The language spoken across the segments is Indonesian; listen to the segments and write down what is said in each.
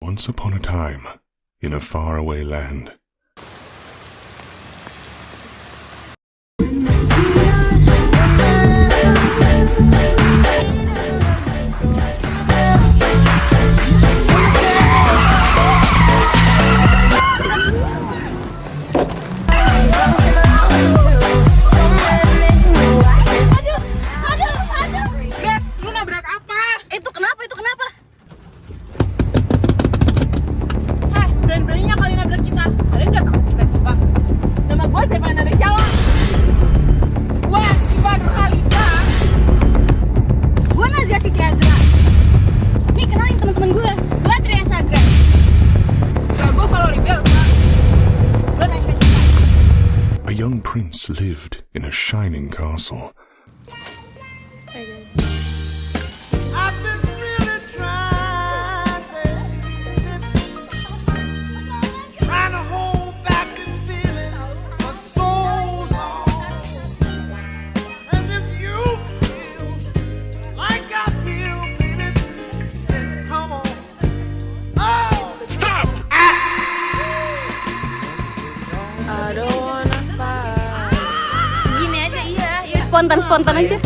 Once upon a time, in a faraway land. A young prince lived in a shining castle. Hi guys. I've been really trying, trying to hold back this feeling for so long. And if you feel like I feel, baby, then come on. Oh, Stop! I don't wanna fight. Gini aja iya, ya spontan aja.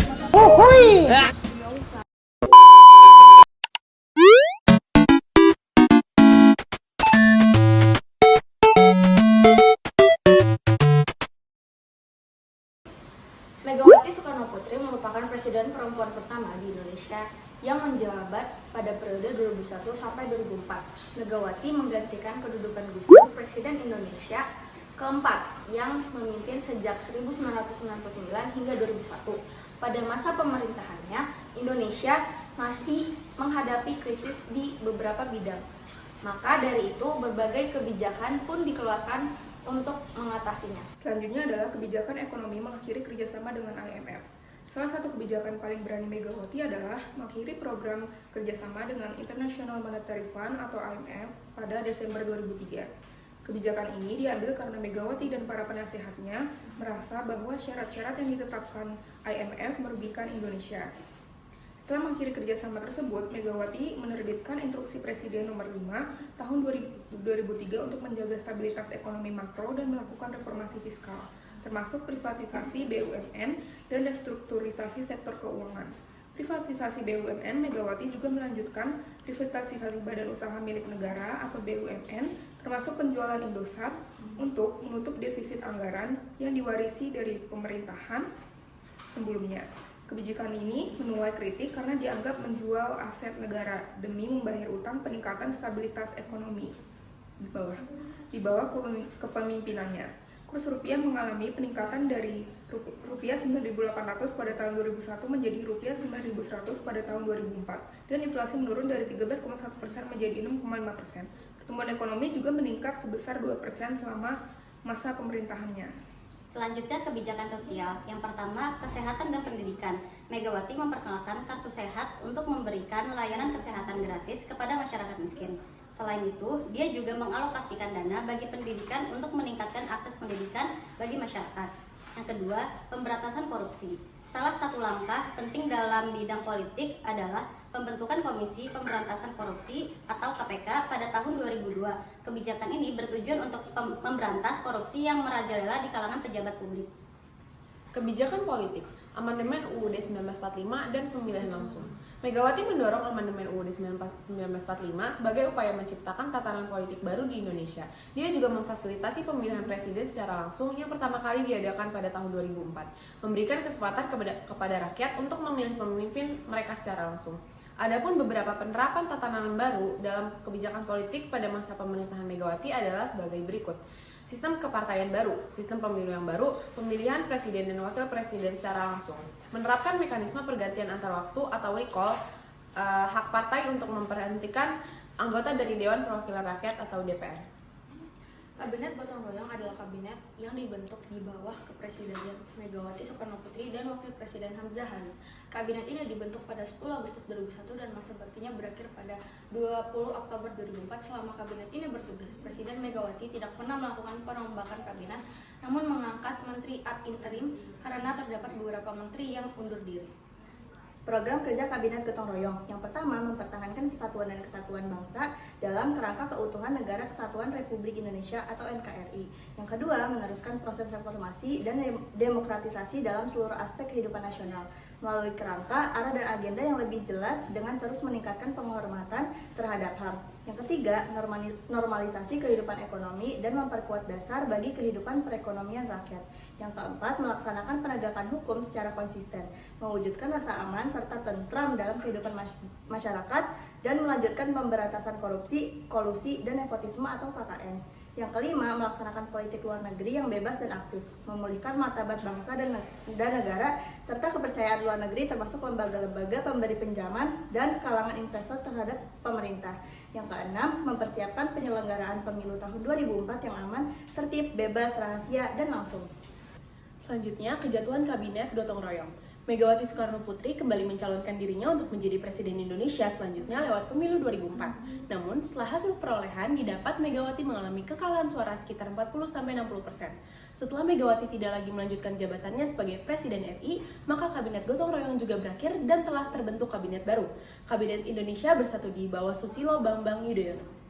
Megawati Soekarnoputri merupakan presiden perempuan pertama di Indonesia yang menjabat pada periode 2001 sampai 2004. Megawati menggantikan kedudukan Gus Dur, presiden Indonesia keempat yang memimpin sejak 1999 hingga 2001. Pada masa pemerintahannya, Indonesia masih menghadapi krisis di beberapa bidang. Maka dari itu, berbagai kebijakan pun dikeluarkan untuk mengatasinya. Selanjutnya adalah kebijakan ekonomi mengakhiri kerjasama dengan IMF. Salah satu kebijakan paling berani Megawati adalah mengakhiri program kerjasama dengan International Monetary Fund atau IMF pada Desember 2003. Kebijakan ini diambil karena Megawati dan para penasehatnya merasa bahwa syarat-syarat yang ditetapkan IMF merugikan Indonesia. Setelah mengakhiri kerjasama tersebut, Megawati menerbitkan Instruksi Presiden Nomor 5 Tahun 2003 untuk menjaga stabilitas ekonomi makro dan melakukan reformasi fiskal, termasuk privatisasi BUMN dan restrukturisasi sektor keuangan. Privatisasi BUMN, Megawati juga melanjutkan privatisasi badan usaha milik negara atau BUMN, termasuk penjualan Indosat untuk menutup defisit anggaran yang diwarisi dari pemerintahan sebelumnya. Kebijakan ini menuai kritik karena dianggap menjual aset negara demi membayar utang peningkatan stabilitas ekonomi di bawah kepemimpinannya. Kurs rupiah mengalami peningkatan dari rupiah 9.800 pada tahun 2001 menjadi rupiah 9.100 pada tahun 2004 dan inflasi menurun dari 13,1% menjadi 6,5%. Pertumbuhan ekonomi juga meningkat sebesar 2% selama masa pemerintahannya. Selanjutnya kebijakan sosial. Yang pertama, kesehatan dan pendidikan. Megawati memperkenalkan kartu sehat untuk memberikan layanan kesehatan gratis kepada masyarakat miskin. Selain itu, dia juga mengalokasikan dana bagi pendidikan untuk meningkatkan akses pendidikan bagi masyarakat. Yang kedua, pemberantasan korupsi. Salah satu langkah penting dalam bidang politik adalah pembentukan Komisi Pemberantasan Korupsi atau KPK pada tahun 2002. Kebijakan ini bertujuan untuk memberantas korupsi yang merajalela di kalangan pejabat publik. Kebijakan politik, amandemen UUD 1945 dan pemilihan langsung. Megawati mendorong amandemen UUD 1945 sebagai upaya menciptakan tatanan politik baru di Indonesia. Dia juga memfasilitasi pemilihan presiden secara langsung yang pertama kali diadakan pada tahun 2004, memberikan kesempatan kepada rakyat untuk memilih pemimpin mereka secara langsung. Adapun beberapa penerapan tatanan baru dalam kebijakan politik pada masa pemerintahan Megawati adalah sebagai berikut. Sistem kepartaian baru, sistem pemilu yang baru, pemilihan presiden dan wakil presiden secara langsung, menerapkan mekanisme pergantian antar waktu atau recall, hak partai untuk memberhentikan anggota dari Dewan Perwakilan Rakyat atau DPR. Kabinet gotong royong adalah kabinet yang dibentuk di bawah kepresidenan Megawati Soekarnoputri dan Wakil Presiden Hamzah Hans. Kabinet ini dibentuk pada 10 Agustus 2001 dan masa baktinya berakhir pada 20 Oktober 2004. Selama kabinet ini bertugas, Presiden Megawati tidak pernah melakukan perombakan kabinet, namun mengangkat menteri ad interim karena terdapat beberapa menteri yang undur diri. Program kerja Kabinet Gotong Royong. Yang pertama, mempertahankan persatuan dan kesatuan bangsa dalam kerangka keutuhan Negara Kesatuan Republik Indonesia atau NKRI. Yang kedua, meneruskan proses reformasi dan demokratisasi dalam seluruh aspek kehidupan nasional melalui kerangka, arah dan agenda yang lebih jelas dengan terus meningkatkan penghormatan terhadap HAM. Yang ketiga, normalisasi kehidupan ekonomi dan memperkuat dasar bagi kehidupan perekonomian rakyat. Yang keempat, melaksanakan penegakan hukum secara konsisten, mewujudkan rasa aman serta tentram dalam kehidupan masyarakat, dan melanjutkan pemberantasan korupsi, kolusi, dan nepotisme atau KKN. Yang kelima, melaksanakan politik luar negeri yang bebas dan aktif, memulihkan martabat bangsa dan negara, serta kepercayaan luar negeri termasuk lembaga-lembaga pemberi pinjaman dan kalangan investor terhadap pemerintah. Yang keenam, mempersiapkan penyelenggaraan pemilu tahun 2004 yang aman, tertib, bebas, rahasia, dan langsung. Selanjutnya, kejatuhan Kabinet Gotong Royong. Megawati Soekarno Putri kembali mencalonkan dirinya untuk menjadi Presiden Indonesia selanjutnya lewat pemilu 2004. Namun, setelah hasil perolehan didapat Megawati mengalami kekalahan suara sekitar 40-60%. Setelah Megawati tidak lagi melanjutkan jabatannya sebagai Presiden RI, maka Kabinet Gotong Royong juga berakhir dan telah terbentuk kabinet baru. Kabinet Indonesia Bersatu di bawah Susilo Bambang Yudhoyono.